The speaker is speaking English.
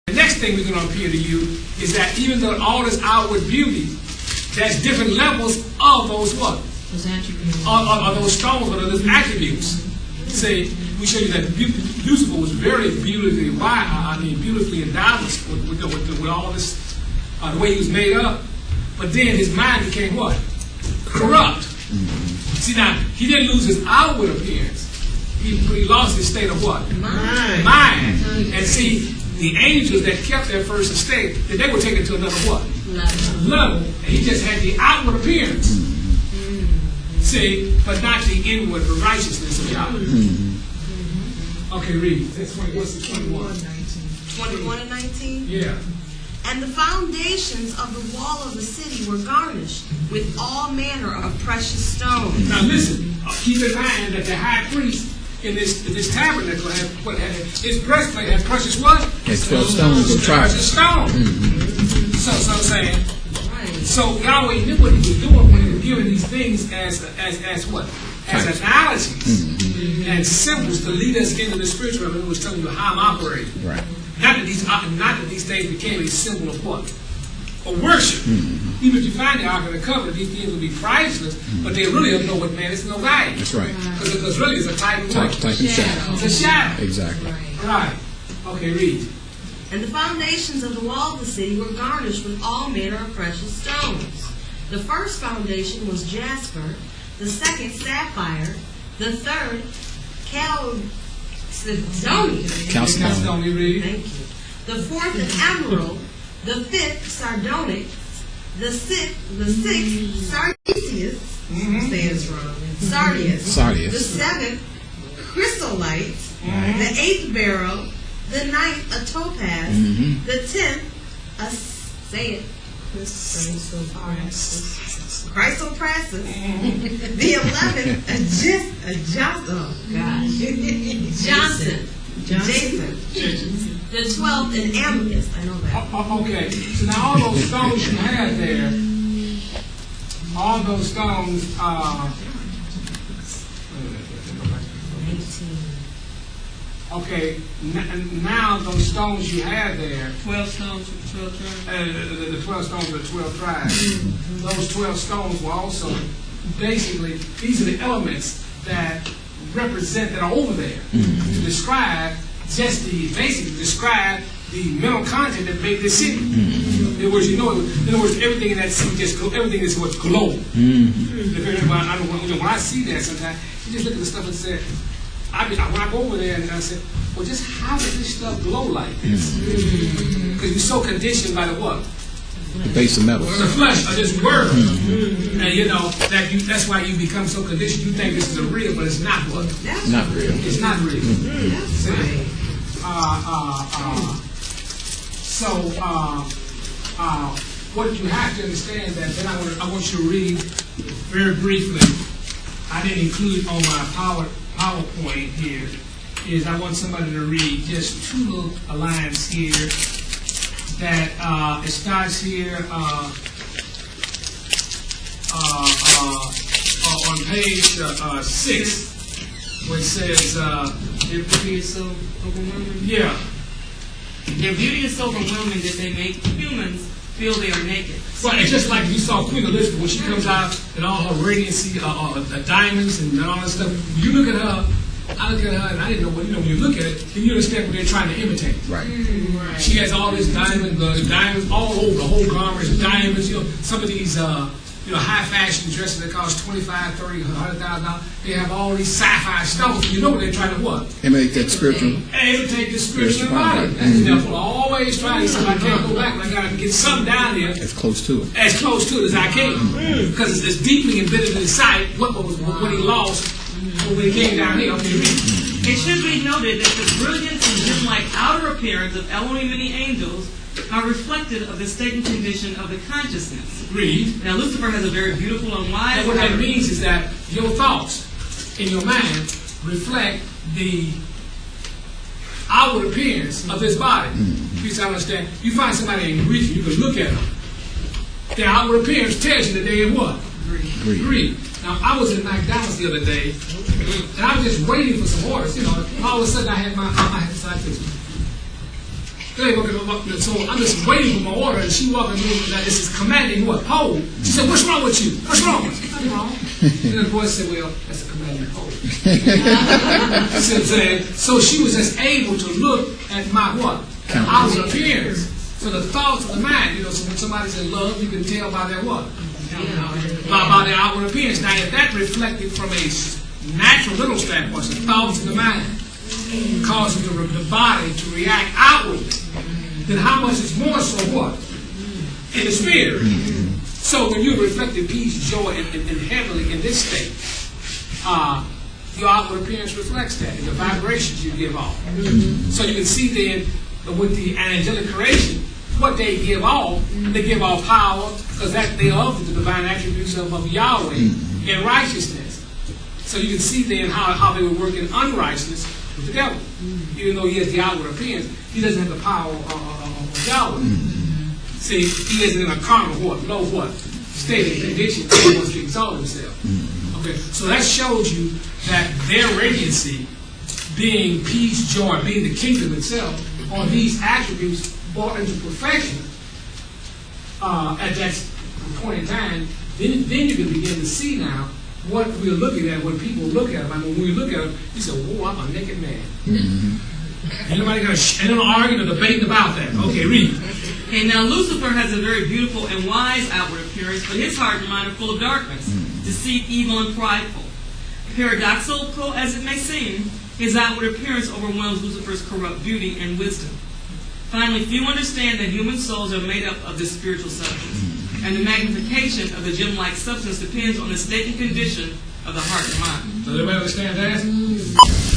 The next thing we're going to appear to you is that even though all this outward beauty, there's different levels of those what? Those attributes. Of those stones, or those attributes. See, we show you that Lucifer was very beautifully beautifully endowed with all this, the way he was made up. But then his mind became what? Corrupt. See, now, he didn't lose his outward appearance. He lost his state of what? Mind. And see, the angels that kept their first estate, that they were taken to another what? Level. And he just had the outward appearance. See, but not the inward righteousness of God. Okay, read. What's the 21? 21 and 19? Yeah. And the foundations of the wall of the city were garnished with all manner of precious stones. Now listen, keep in mind that the high priest in this tabernacle his breastplate had precious what? It's 12 stones. Precious stones. So I'm saying, so Yahweh knew what he was doing when he was giving these things as what? As analogies and symbols to lead us into the spiritual realm. He was telling you how I'm operating. Right. Not that these things became a symbol of what? Of worship. Even if you find the Ark of the Covenant, these things will be priceless, but they really have no man. It's no value. That's right. Because really it's a type of what? Type of shadow. It's a shadow. Exactly. Right. Okay, read. And the foundations of the wall of the city were garnished with all manner of precious stones. The first foundation was jasper, the second sapphire, the third chalcedony. Chalcedony, read. Thank you. The fourth an emerald, the fifth sardonyx, the sixth sardius. Say this wrong. Sardius. The seventh chrysolite. The eighth beryl. The ninth a topaz. The 10th a chrysoprasus. The 11th Jason. The 12th an amethyst. I know that. Okay, so now all those stones you had there, all those stones are 18. Okay, now those stones you had there, 12 stones for the 12 tribes. the 12 stones of the 12 tribes, those 12 stones were also basically, these are the elements that represent, that are over there to describe describe the mental content that made this city. In other words, everything in that city, everything is what's glowing. When I see that sometimes, you just look at the stuff and say, when I go over there and I said, well, just how does this stuff glow like this? Because you're so conditioned by the what? The base of metals. The flesh of this world. And that's why you become so conditioned. You think this is a real, but it's not what? Not real. It's not real. What you have to understand that, then I want you to read very briefly. I didn't include it on my PowerPoint here, is I want somebody to read just two little lines here that it starts here on page 6, where it says Their beauty is so overwhelming. yeah. Their beauty is so overwhelming that they make humans feel they are naked. Well, it's just like you saw Queen Elizabeth when she comes out and all her radiancy, diamonds and all that stuff. You look at her, I look at her, and I didn't know what, when you look at it, then you understand what they're trying to imitate. Right. She has all these diamonds all over the whole garments, diamonds. Some of these, high fashion dresses that cost $25,000, $30,000, $100,000. They have all these sapphire stones. You know what they're trying to what? Imitate that spiritual. Imitate the spiritual body. And the devil always trying to say, I can't go back, but I got to get something down there As close to it. as close to it as I can, because it's deeply embedded in his sight what he lost when he came down here. Okay, read. It should be noted that the brilliance and gem-like outer appearance of Elohim and the angels are reflected of the state and condition of the consciousness. Read. Now, Lucifer has a very beautiful and wise. And what that means is that your thoughts in your mind reflect the outward appearance of this body. Please understand. You find somebody in grief, you can look at them. Their outward appearance tells you that they in what? Grief. Now, I was at McDonald's the other day, and I was just waiting for some orders. All of a sudden I had my, I had this like this. So I'm just waiting for my order, and she walking through. Now this is commanding what? Pole. She said, "What's wrong with you? What's wrong?" I said, "Nothing wrong." And then the boy said, "Well, that's a commanding pole." So she was just able to look at my what? Outward appearance. So the thoughts of the mind. So when somebody's in love, you can tell by their what? By their outward appearance. Now, if that reflected from a natural little standpoint, the thoughts of the mind causing the body to react outwardly, then how much is more so what? In the spirit. So when you're reflecting peace, joy, and heavenly in this state, your outward appearance reflects that, and the vibrations you give off. So you can see then with the angelic creation, what they give off power, because they are the divine attributes of Yahweh in righteousness. So you can see then how they would work in unrighteousness with the devil. Even though he has the outward appearance, he doesn't have the power of Yahweh. See, he isn't in a carnal low state and condition that he wants to exalt himself. Okay, so that shows you that their radiancy, being peace, joy, being the kingdom itself, on these attributes brought into perfection at that point in time, then you can begin to see now what we're looking at when people look at them. I mean, when we look at them, you say, "Whoa, I'm a naked man." Ain't nobody going to argue or debate about that. Okay, read. And now Lucifer has a very beautiful and wise outward appearance, but his heart and mind are full of darkness, deceit, evil, and prideful. Paradoxical as it may seem, his outward appearance overwhelms Lucifer's corrupt beauty and wisdom. Finally, few understand that human souls are made up of this spiritual substance, and the magnification of the gem-like substance depends on the state and condition of the heart and mind. Does everybody understand that?